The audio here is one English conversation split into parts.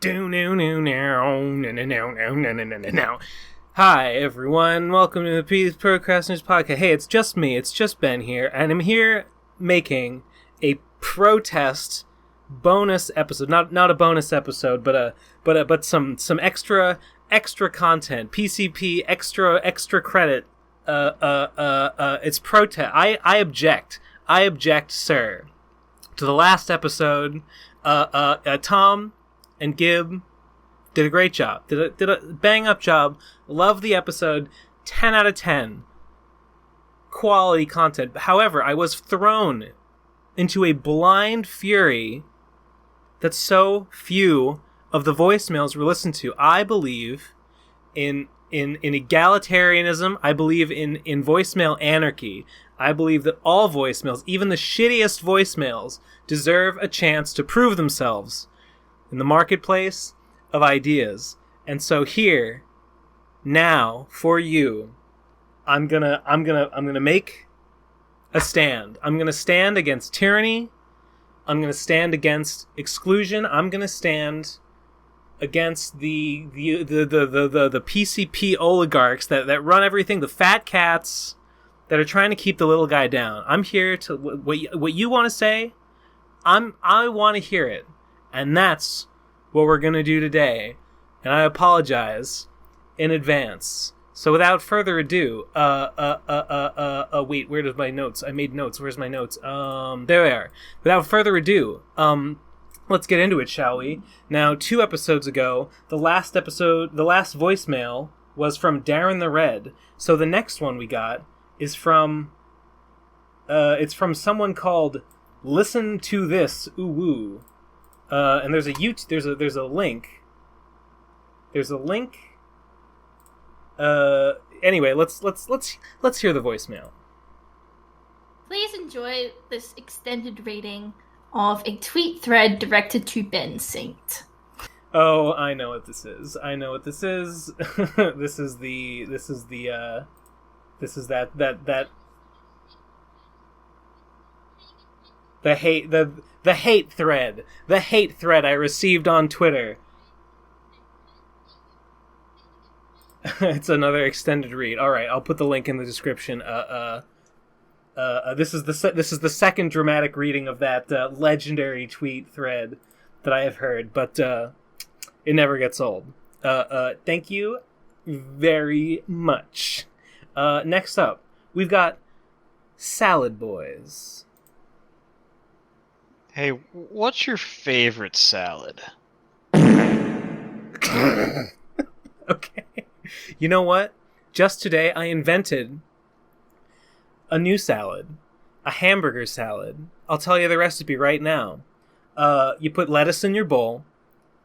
Hi everyone, welcome to the Procrastinators Podcast. Hey, it's just me, it's just Ben here, and I'm here making a protest bonus episode. Not a bonus episode, but some extra content. PCP extra credit. It's protest. I object, sir. To the last episode, Tom and Gib did a great job. Did a bang up job. Love the episode. 10 out of 10. Quality content. However, I was thrown into a blind fury that so few of the voicemails were listened to. I believe in egalitarianism. I believe in voicemail anarchy. I believe that all voicemails, even the shittiest voicemails, deserve a chance to prove themselves in the marketplace of ideas. And so here, now, for you, I'm gonna make a stand. I'm gonna stand against tyranny. I'm gonna stand against exclusion. I'm gonna stand against the PCP oligarchs that run everything, the fat cats that are trying to keep the little guy down. I'm here to what you want to say. I want to hear it, and that's what we're gonna do today. And I apologize in advance. So without further ado, wait, where does my notes? I made notes. Where's my notes? There they are. Without further ado, let's get into it, shall we? Now, 2 episodes ago, the last voicemail was from Darren the Red. So the next one we got is from, it's from someone called Listen to This, Ooh Woo. And there's a link. There's a link. Anyway, let's hear the voicemail. Please enjoy this extended reading of a tweet thread directed to Ben Saint. Oh, I know what this is. This is the hate thread. The hate thread I received on Twitter. It's another extended read. All right, I'll put the link in the description. This is the second dramatic reading of that legendary tweet thread that I have heard, but it never gets old. Thank you very much. Next up, we've got Salad Boys. Hey, what's your favorite salad? Okay. You know what? Just today, I invented a new salad. A hamburger salad. I'll tell you the recipe right now. You put lettuce in your bowl.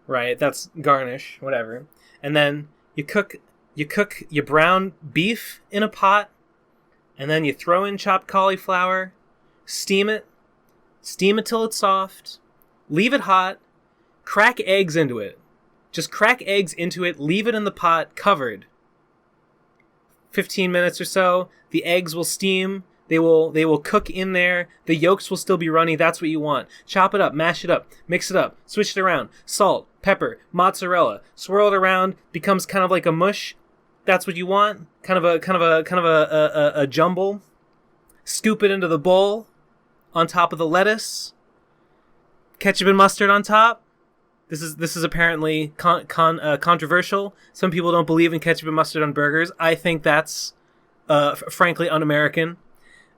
Right? That's garnish, whatever. And then you cook your brown beef in a pot. And then you throw in chopped cauliflower. Steam it till it's soft. Leave it hot. Crack eggs into it. Just crack eggs into it, leave it in the pot, covered. 15 minutes or so, the eggs will steam, they will cook in there, the yolks will still be runny, that's what you want. Chop it up, mash it up, mix it up, switch it around, salt, pepper, mozzarella, swirl it around, becomes kind of like a mush, that's what you want, kind of a jumble. Scoop it into the bowl, on top of the lettuce, ketchup and mustard on top. This is apparently controversial. Some people don't believe in ketchup and mustard on burgers. I think that's, frankly, un-American.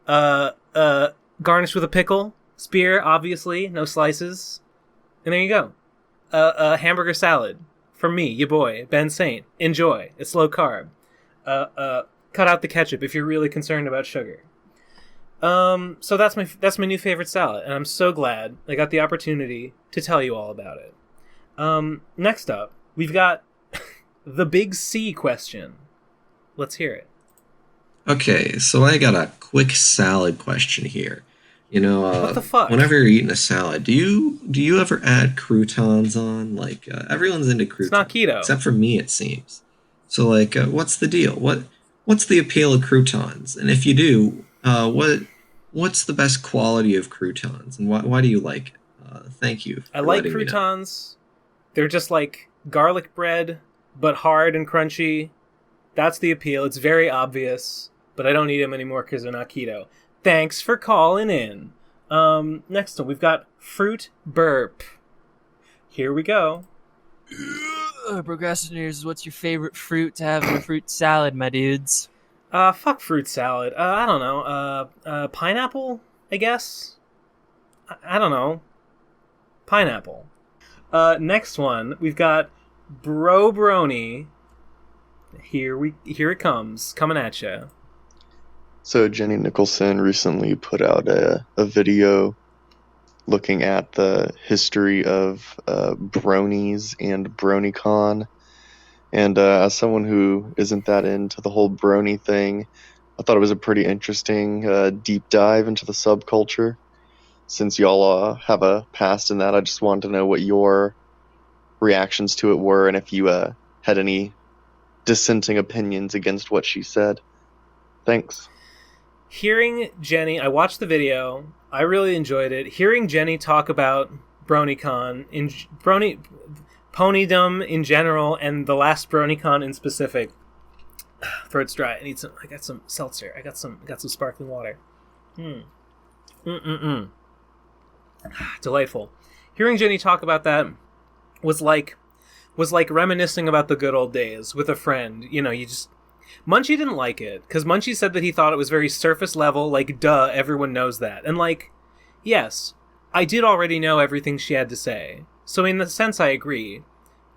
Garnish with a pickle. Spear, obviously. No slices. And there you go. Hamburger salad. From me, your boy, Ben Saint. Enjoy. It's low carb. Cut out the ketchup if you're really concerned about sugar. So that's my new favorite salad. And I'm so glad I got the opportunity to tell you all about it. Next up, we've got the big C question. Let's hear it. Okay, so I got a quick salad question here. What the fuck? Whenever you're eating a salad, do you ever add croutons on? Like, everyone's into croutons. It's not keto. Except for me, it seems. So, like, what's the deal? What's the appeal of croutons? And if you do, what's the best quality of croutons? And why do you like it? Thank you. I like croutons They're just like garlic bread, but hard and crunchy. That's the appeal. It's very obvious, but I don't eat them anymore because they're not keto. Thanks for calling in. Next one, we've got Fruit Burp. Here we go. Procrastinators, what's your favorite fruit to have in a fruit salad, my dudes? Fuck fruit salad. I don't know. Pineapple, I guess? I don't know. Pineapple. Next one, we've got Brony. Here it comes, coming at you. So Jenny Nicholson recently put out a video looking at the history of bronies and bronycon. And as someone who isn't that into the whole brony thing, I thought it was a pretty interesting deep dive into the subculture. Since y'all have a past in that, I just wanted to know what your reactions to it were, and if you had any dissenting opinions against what she said. Thanks. Hearing Jenny, I watched the video. I really enjoyed it. Hearing Jenny talk about bronycon, ponydom in general, and the last bronycon in specific. Throat's dry. I got some seltzer. I got some sparkling water. Delightful. Hearing Jenny talk about that was like reminiscing about the good old days with a friend. You know, Munchie didn't like it, because Munchie said that he thought it was very surface level, like, duh, everyone knows that. And, like, yes, I did already know everything she had to say. So in a sense, I agree.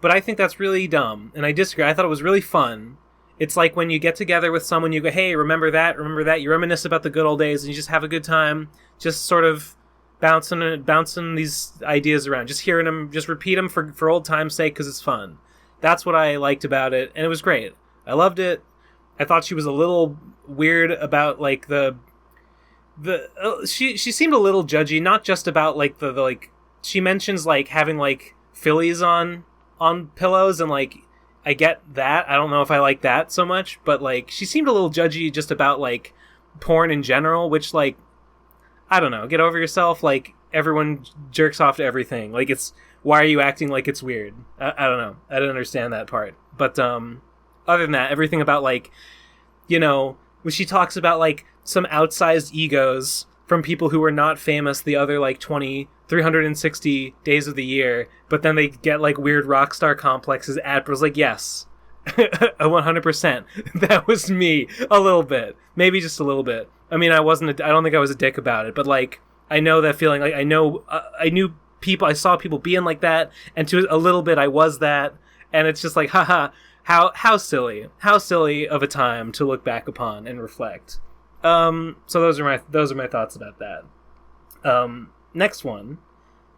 But I think that's really dumb, and I disagree. I thought it was really fun. It's like when you get together with someone, you go, hey, remember that, you reminisce about the good old days, and you just have a good time, just sort of bouncing these ideas around, just hearing them, just repeat them for old time's sake, because it's fun. That's what I liked about it, and it was great. I loved it. I thought she was a little weird about, like, she seemed a little judgy, not just about, like, the like, she mentions, like, having, like, fillies on pillows, and, like, I get that. I don't know if I like that so much, but, like, she seemed a little judgy just about, like, porn in general, which, like, I don't know, get over yourself. Like, everyone jerks off to everything. Like, why are you acting like it's weird? I don't know. I didn't understand that part. But, other than that, everything about, like, you know, when she talks about, like, some outsized egos from people who are not famous the other, like, 360 days of the year, but then they get, like, weird rock star complexes at, was like, yes, 100%. That was me. A little bit. Maybe just a little bit. I mean, I don't think I was a dick about it, but, like, I know that feeling. Like, I knew people, I saw people being like that, and to a little bit I was that, and it's just like, haha, how silly of a time to look back upon and reflect. So those are my thoughts about that. Next one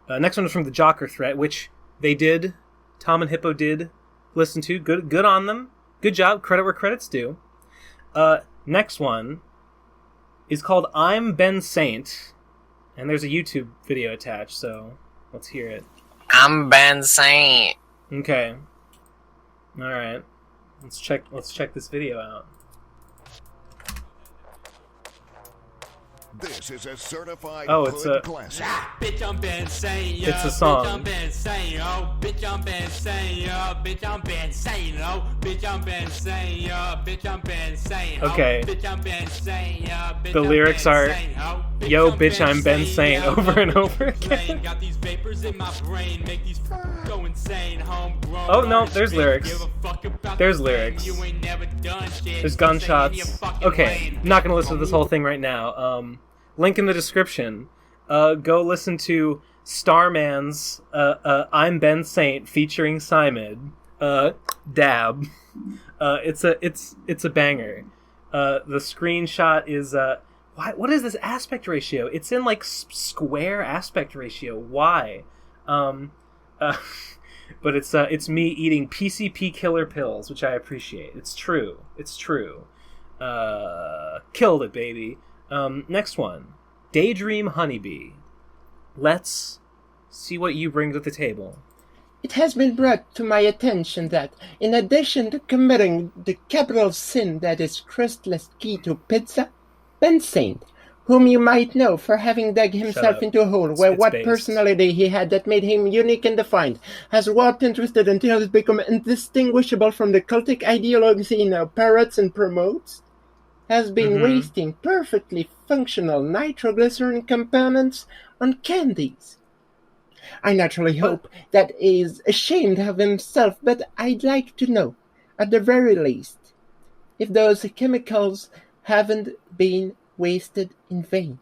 is from the Jocker threat, which Tom and Hippo did listen to. Good on them. Good job. Credit where credit's due. Next one is called I'm Ben Saint, and there's a YouTube video attached, so let's hear it. I'm Ben Saint. Okay. Alright. Let's check this video out. This is a certified it's a classic. Bitch, I'm Ben Saint, yo. It's a song. Bitch, I'm Ben Saint, yo. Bitch, I'm Ben Saint, yo. Bitch, I'm Ben Saint, yo. Bitch, I'm Ben Saint, yo. Bitch, I'm Ben Saint. Okay. Bitch, I'm Ben Saint, yo. The lyrics are, yo, bitch, I'm Ben Saint, over and over again. Got these vapors in my brain, make these go insane. Homegrown. Oh, no, there's lyrics. There's lyrics. There's gunshots. Okay, not gonna listen to this whole thing right now. Link in the description. Go listen to Starman's I'm Ben Saint featuring Simon. Dab. It's a banger. The screenshot is what is this aspect ratio? It's in like square aspect ratio. Why? But it's me eating PCP killer pills, which I appreciate. It's true. Killed it, baby. Next one. Daydream Honeybee. Let's see what you bring to the table. It has been brought to my attention that, in addition to committing the capital sin that is crustless keto pizza, Ben Saint whom you might know for having dug himself up. into a hole where It's what based. personality he had that made him unique and defined has warped and twisted until he's become indistinguishable from the cultic ideologues he now parrots and promotes, has been wasting perfectly functional nitroglycerin components on candies. I naturally hope that he is ashamed of himself, but I'd like to know, at the very least, if those chemicals haven't been wasted in vain.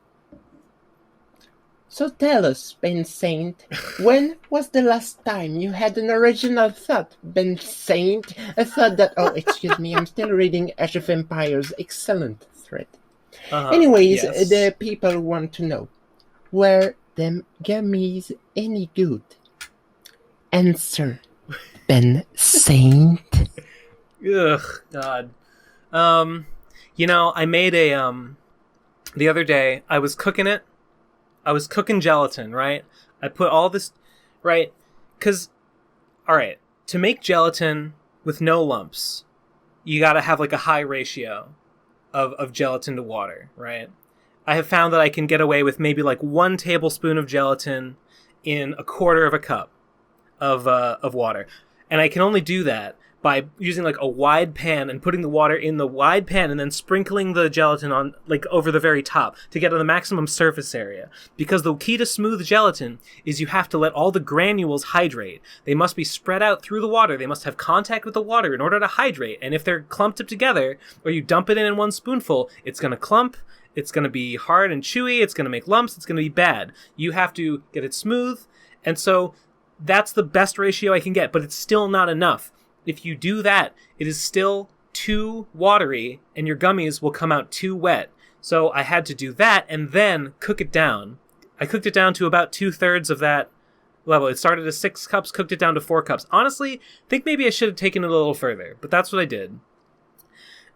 So tell us, Ben Saint, when was the last time you had an original thought, Ben Saint? A thought that, oh, excuse me, I'm still reading Age of Empires' excellent thread. Anyways, yes. the people want to know, were them gummies any good? Answer, Ben Saint. Ugh, God. I made the other day, I was cooking it. I was cooking gelatin, right? I put all this, right? Because, all right, to make gelatin with no lumps, you gotta have like a high ratio of gelatin to water, right? I have found that I can get away with maybe like 1 tablespoon of gelatin in a quarter of a cup of water. And I can only do that by using like a wide pan and putting the water in the wide pan and then sprinkling the gelatin on like over the very top to get the maximum surface area. Because the key to smooth gelatin is you have to let all the granules hydrate. They must be spread out through the water. They must have contact with the water in order to hydrate. And if they're clumped up together, or you dump it in 1 spoonful, it's going to clump. It's going to be hard and chewy. It's going to make lumps. It's going to be bad. You have to get it smooth. And so that's the best ratio I can get, but it's still not enough. If you do that, it is still too watery and your gummies will come out too wet. So I had to do that and then cook it down. I cooked it down to about 2/3 of that level. It started at 6 cups, cooked it down to 4 cups. Honestly, I think maybe I should have taken it a little further, but that's what I did.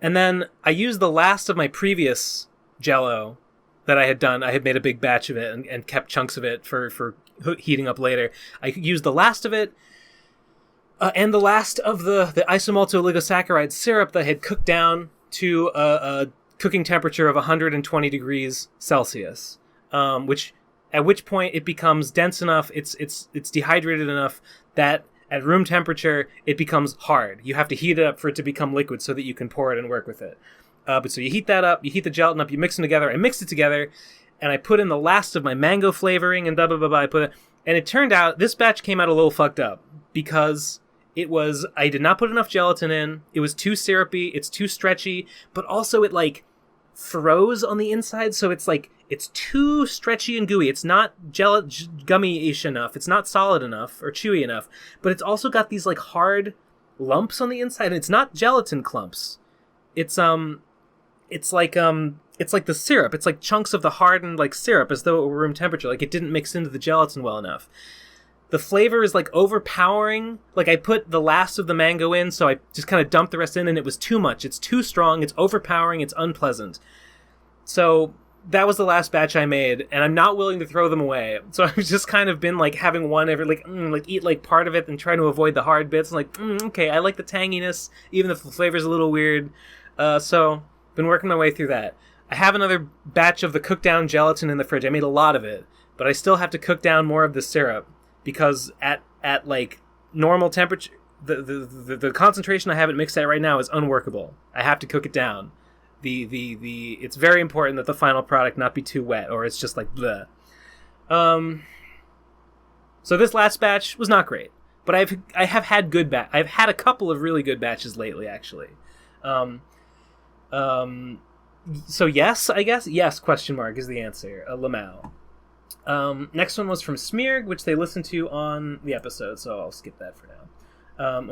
And then I used the last of my previous Jell-O that I had done. I had made a big batch of it and kept chunks of it for heating up later. I used the last of it and the last of the isomalto-oligosaccharide syrup that I had cooked down to a cooking temperature of 120 degrees Celsius, at which point it becomes dense enough, it's dehydrated enough that at room temperature it becomes hard. You have to heat it up for it to become liquid so that you can pour it and work with it. But so you heat that up, you heat the gelatin up, you mix them together. I mixed it together, and I put in the last of my mango flavoring and blah, blah, blah, blah. And it turned out, this batch came out a little fucked up, because I did not put enough gelatin in, it was too syrupy, it's too stretchy, but also it, like, froze on the inside, so it's, like, it's too stretchy and gooey. It's not gummy-ish enough, it's not solid enough, or chewy enough, but it's also got these, like, hard lumps on the inside, and it's not gelatin clumps. It's like the syrup. It's like chunks of the hardened like syrup as though it were room temperature. Like it didn't mix into the gelatin well enough. The flavor is like overpowering. Like I put the last of the mango in, so I just kind of dumped the rest in, and it was too much. It's too strong. It's overpowering. It's unpleasant. So that was the last batch I made, and I'm not willing to throw them away. So I've just kind of been like having one every like eat like part of it and try to avoid the hard bits. Like okay, I like the tanginess, even if the flavor's a little weird. So been working my way through that. I have another batch of the cooked down gelatin in the fridge. I made a lot of it, but I still have to cook down more of the syrup because at like normal temperature, the concentration I have it mixed at right now is unworkable. I have to cook it down. It's very important that the final product not be too wet, or it's just like bleh. So this last batch was not great, but I have had good I've had a couple of really good batches lately, actually. So yes, I guess yes. Question mark is the answer. Lamau. Next one was from Smearg, which they listened to on the episode, so I'll skip that for now.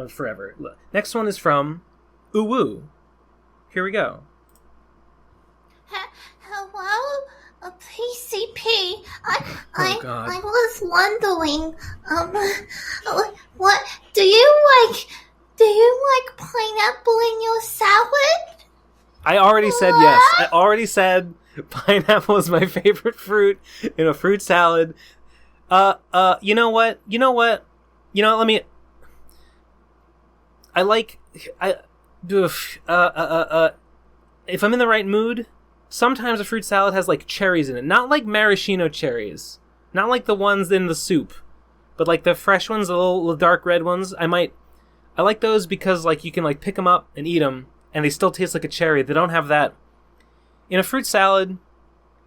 Forever. Next one is from Uwu. Here we go. Hello, PCP. God. I was wondering, what do you like pineapple in your salad? I already said yes. I already said pineapple is my favorite fruit in a fruit salad. You know what? Let me. If I'm in the right mood, sometimes a fruit salad has like cherries in it, not like maraschino cherries, not like the ones in the soup, but like the fresh ones, the little dark red ones. I like those because like you can like pick them up and eat them, and they still taste like a cherry. They don't have that in a fruit salad.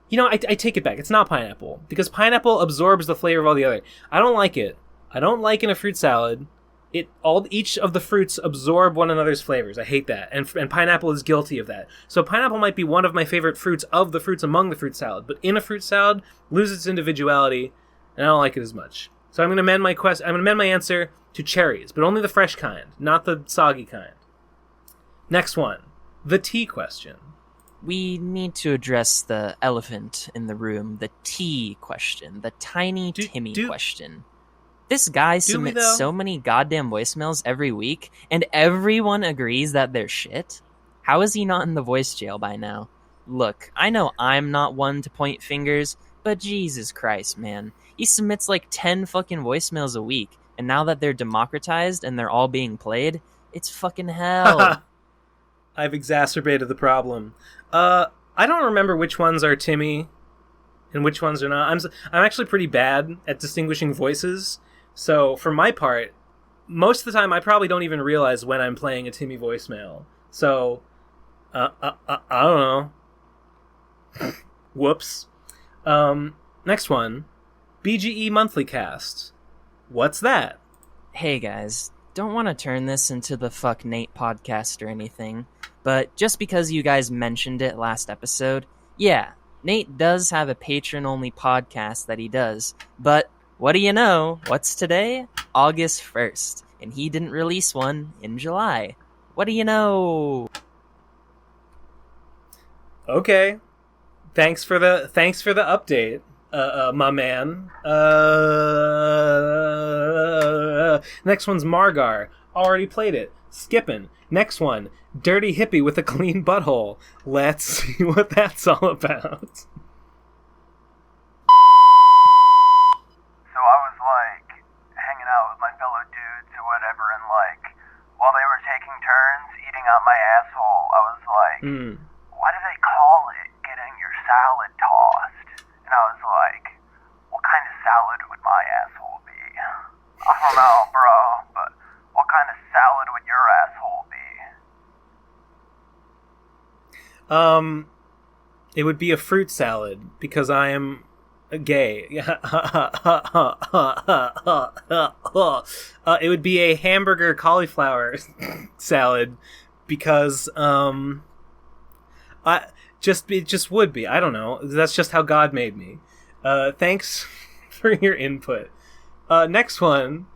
You know, I take it back. It's not pineapple, because pineapple absorbs the flavor of all the other. I don't like it. I don't like in a fruit salad. Each of the fruits absorb one another's flavors. I hate that, and pineapple is guilty of that. So pineapple might be one of my favorite fruits of the fruits among the fruit salad, but in a fruit salad, loses its individuality, and I don't like it as much. So I'm going to amend my I'm going to amend my answer to cherries, but only the fresh kind, not the soggy kind. Next one, the tea question. We need to address the elephant in the room, the tea question, the tiny Timmy question. This guy submits so many goddamn voicemails every week, and everyone agrees that they're shit? How is he not in the voice jail by now? Look, I know I'm not one to point fingers, but Jesus Christ, man. He submits like 10 fucking voicemails a week, and now that they're democratized and they're all being played, it's fucking hell. I've exacerbated the problem. I don't remember which ones are Timmy and which ones are not. I'm actually pretty bad at distinguishing voices. So for my part, most of the time I probably don't even realize when I'm playing a Timmy voicemail. So I don't know. Whoops. Next one, BGE Monthly Cast. What's that? Hey guys, don't want to turn this into the Fuck Nate podcast or anything, but just because you guys mentioned it last episode, yeah, Nate does have a patron-only podcast that he does, but what do you know? What's today? August 1st, and he didn't release one in July. What do you know? Okay. Thanks for the update, my man. Next one's Margar. Already played it. Skipping. Next one, Dirty Hippie with a Clean Butthole. Let's see what that's all about. So I was like hanging out with my fellow dudes or whatever, and like while they were taking turns eating out my asshole, I was like, why do they call it getting your salad tossed? And I was like, what kind of salad would my asshole be? I don't know, bro, but what kind of salad would your asshole be? It would be a fruit salad, because I am gay. It would be a hamburger cauliflower salad, because it just would be. I don't know. That's just how God made me. Thanks for your input. Next one.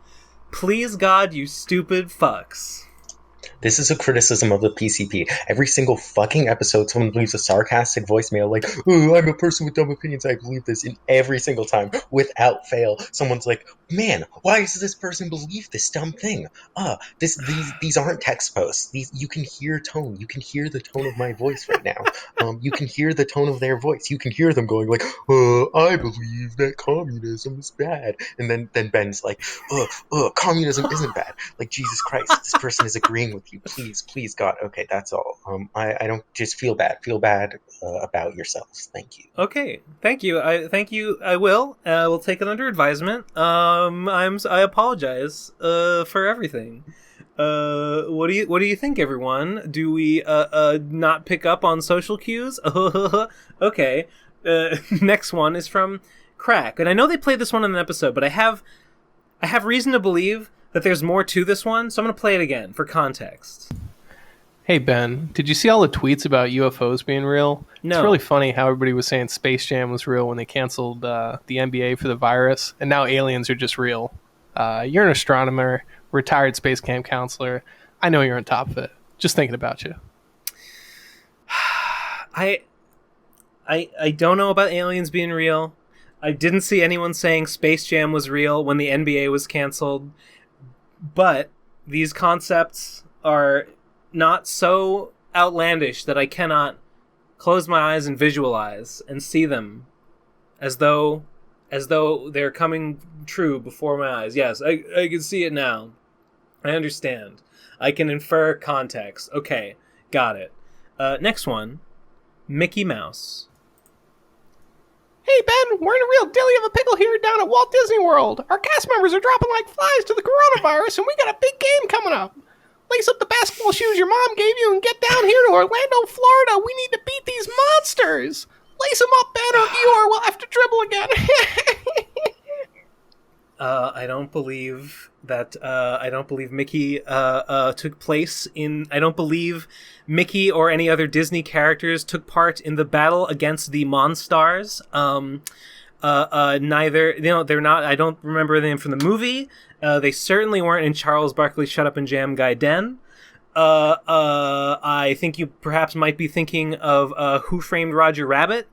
Please God, you stupid fucks. This is a criticism of the PCP. Every single fucking episode, someone leaves a sarcastic voicemail like, oh, I'm a person with dumb opinions, I believe this. And every single time, without fail, someone's like, man, why does this person believe this dumb thing? These aren't text posts. You can hear tone. You can hear the tone of my voice right now. You can hear the tone of their voice. You can hear them going like, I believe that communism is bad. And then Ben's like, communism isn't bad. Like, Jesus Christ, this person is agreeing with you. Please, God. Okay, that's all. I don't just feel bad about yourselves. Thank you. Okay, thank you. I will. We'll take it under advisement. I apologize for everything. What do you think, everyone? Do we not pick up on social cues? Okay. Next one is from Crack, and I know they played this one in an episode, but I have reason to believe that there's more to this one, so I'm going to play it again for context. Hey, Ben, did you see all the tweets about UFOs being real? No. It's really funny how everybody was saying Space Jam was real when they canceled the NBA for the virus, and now aliens are just real. You're an astronomer, retired space camp counselor. I know you're on top of it. Just thinking about you. I don't know about aliens being real. I didn't see anyone saying Space Jam was real when the NBA was canceled. But these concepts are not so outlandish that I cannot close my eyes and visualize and see them as though they're coming true before my eyes. Yes, I can see it now. I understand. I can infer context. Okay, got it. Next one. Mickey Mouse. Hey Ben, we're in a real dilly of a pickle here down at Walt Disney World. Our cast members are dropping like flies to the coronavirus, and we got a big game coming up. Lace up the basketball shoes your mom gave you and get down here to Orlando, Florida. We need to beat these monsters. Lace them up, Ben, or Eeyore will have to dribble again. I don't believe that. I don't believe Mickey took place in. I don't believe Mickey or any other Disney characters took part in the battle against the Monstars. Neither. They're not. I don't remember them from the movie. They certainly weren't in Charles Barkley's Shut Up and Jam Guy Den. I think you perhaps might be thinking of Who Framed Roger Rabbit,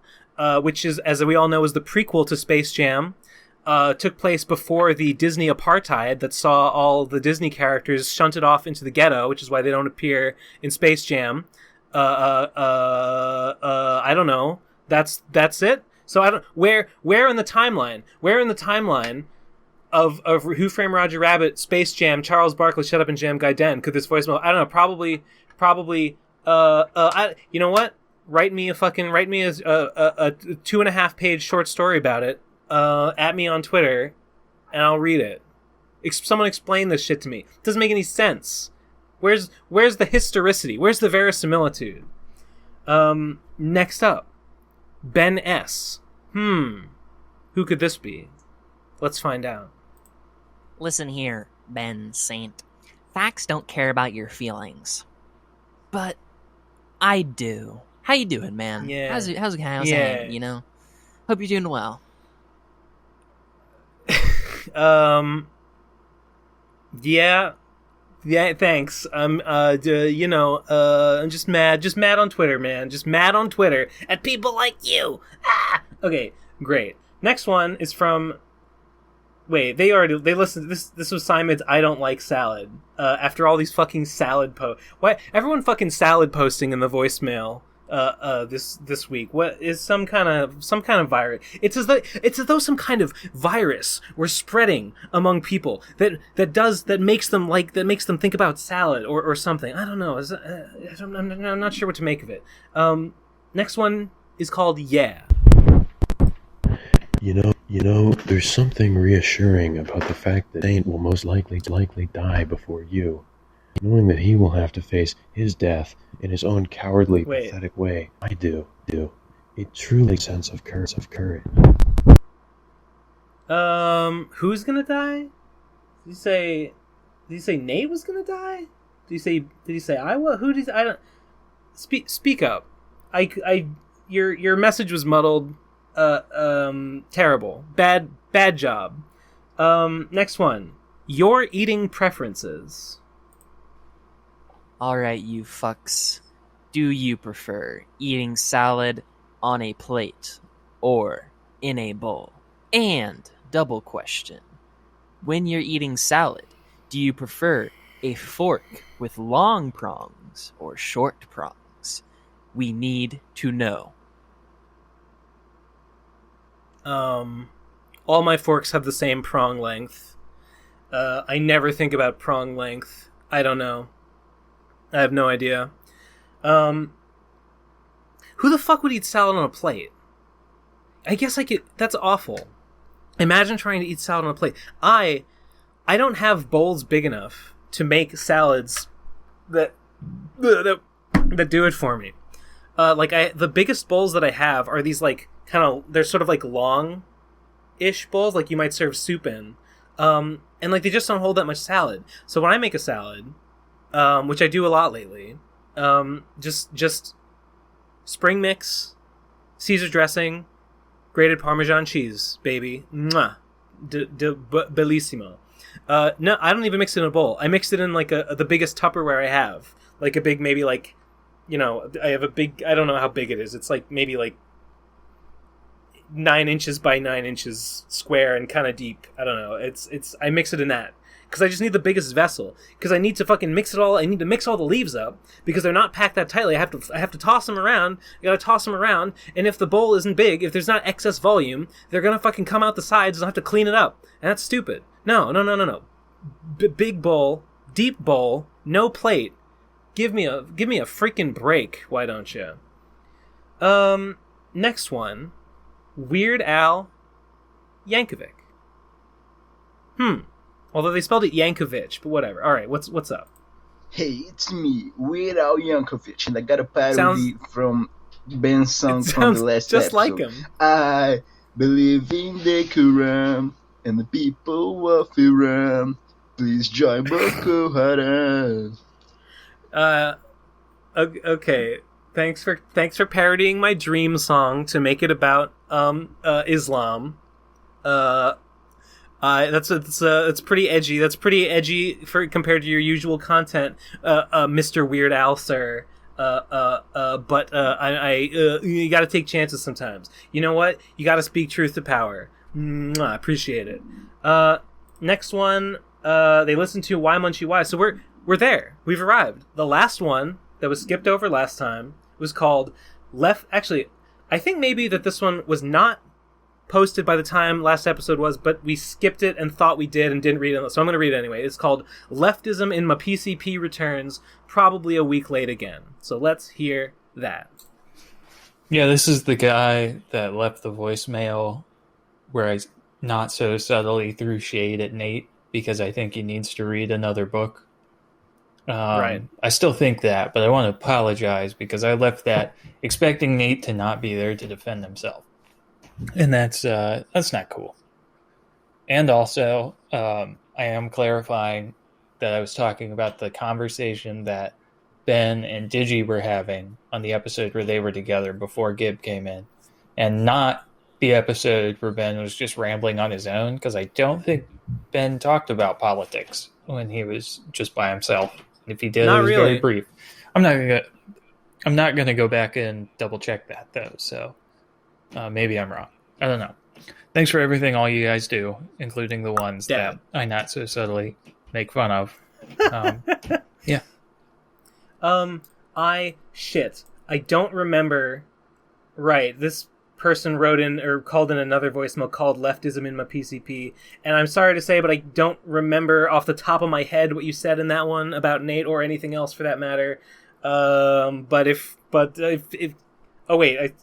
which is, as we all know, is the prequel to Space Jam. Took place before the Disney apartheid that saw all the Disney characters shunted off into the ghetto, which is why they don't appear in Space Jam. I don't know. That's it. So I don't. Where in the timeline? Where in the timeline of Who Framed Roger Rabbit, Space Jam, Charles Barkley, Shut Up and Jam Guy Den could this voicemail? I don't know. Probably. You know what? Write me a 2.5 page short story about it. At me on Twitter, and I'll read it. Someone explain this shit to me. It doesn't make any sense. Where's the historicity? Where's the verisimilitude? Next up, Ben S. Who could this be? Let's find out. Listen here, Ben Saint. Facts don't care about your feelings, but I do. How you doing, man? Yeah. How's it? You know. Hope you're doing well. Yeah, thanks. I'm just mad on Twitter, man. Just mad on Twitter at people like you. Okay, great. Next one is from. Wait, they listened. This was Simon's I don't like salad. After all these fucking salad why everyone fucking salad posting in the voicemail. This week, what is some kind of virus? It's as though some kind of virus were spreading among people that makes them think about salad or something. I don't know. I'm not sure what to make of it. Next one is called Yeah. You know, there's something reassuring about the fact that Saint will most likely die before you. Knowing that he will have to face his death in his own cowardly, pathetic way. I do. It truly sense of courage. Who's gonna die? Did he say Nate was gonna die? Did he say Iowa? Who did I don't speak up. Your message was muddled. Terrible. Bad job. Next one. Your eating preferences. Alright, you fucks. Do you prefer eating salad on a plate or in a bowl? And, double question, when you're eating salad, do you prefer a fork with long prongs or short prongs? We need to know. All my forks have the same prong length. I never think about prong length. I don't know. I have no idea. Who the fuck would eat salad on a plate? I guess I could. That's awful. Imagine trying to eat salad on a plate. I don't have bowls big enough to make salads that do it for me. The biggest bowls that I have are these they're sort of like long-ish bowls, like you might serve soup in, and they just don't hold that much salad. So when I make a salad. Which I do a lot lately. Just spring mix, Caesar dressing, grated Parmesan cheese, baby. Mwah. Bellissimo. No, I don't even mix it in a bowl. I mix it in the biggest Tupperware I have. Like a big, maybe I have a big, I don't know how big it is. It's maybe 9 inches by 9 inches square and kind of deep. I don't know. I mix it in that. Because I just need the biggest vessel. Because I need to fucking mix it all. I need to mix all the leaves up because they're not packed that tightly. I have to toss them around. You gotta toss them around. And if the bowl isn't big, if there's not excess volume, they're gonna fucking come out the sides and I'll have to clean it up. And that's stupid. No. Big bowl, deep bowl, no plate. Give me a freaking break. Why don't you? Next one, Weird Al Yankovic. Although they spelled it Yankovic, but whatever. All right, what's up? Hey, it's me, Weird Al Yankovic, and I got a parody from Ben's song from the last just episode. Like him. I believe in the Quran and the people of Iran. Please join Boko Haram. Okay. Thanks for parodying my dream song to make it about Islam. That's pretty edgy. That's pretty edgy for compared to your usual content, Mr. Weird Al, sir. But you got to take chances sometimes. You know what? You got to speak truth to power. I appreciate it. Next one, they listened to Why Munchie Why. So we're there. We've arrived. The last one that was skipped over last time was called Left. Actually, I think maybe that this one was not posted by the time last episode was, but we skipped it and thought we did and didn't read it, so I'm going to read it anyway. It's called Leftism in My PCP Returns, probably a week late again. So let's hear that. Yeah, this is the guy that left the voicemail where I not so subtly threw shade at Nate because I think he needs to read another book. Right. I still think that, but I want to apologize because I left that expecting Nate to not be there to defend himself. And that's not cool. And also, I am clarifying that I was talking about the conversation that Ben and Digi were having on the episode where they were together before Gib came in, and not the episode where Ben was just rambling on his own, because I don't think Ben talked about politics when he was just by himself. If he did, it was very brief. I'm not gonna go back and double check that though, so maybe I'm wrong. I don't know. Thanks for everything all you guys do, including the ones that I not so subtly make fun of. Yeah. I don't remember. Right, this person wrote in or called in another voicemail called Leftism in My PCP, and I'm sorry to say, but I don't remember off the top of my head what you said in that one about Nate or anything else for that matter. But if oh wait,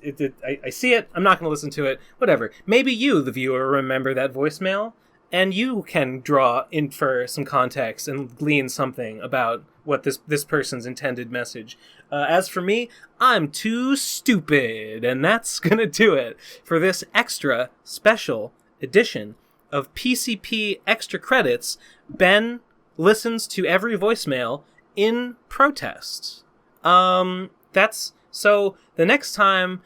I see it. I'm not going to listen to it. Whatever. Maybe you, the viewer, remember that voicemail, and you can infer some context and glean something about what this person's intended message. As for me, I'm too stupid, and that's going to do it for this extra special edition of PCP Extra Credits. Ben listens to every voicemail in protest. That's... So, the next time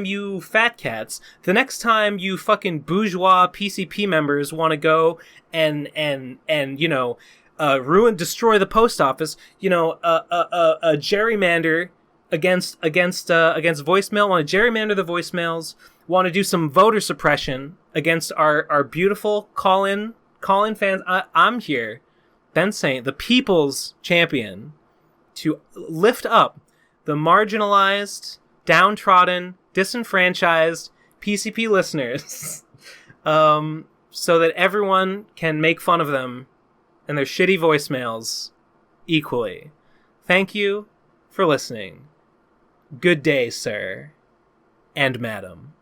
you fat cats, the next time you fucking bourgeois PCP members want to go and destroy the post office, a gerrymander against voicemail, want to gerrymander the voicemails, want to do some voter suppression against our beautiful call-in fans, I'm here, Ben Saint, the people's champion, to lift up the marginalized, downtrodden, disenfranchised PCP listeners so that everyone can make fun of them and their shitty voicemails equally. Thank you for listening. Good day, sir and madam.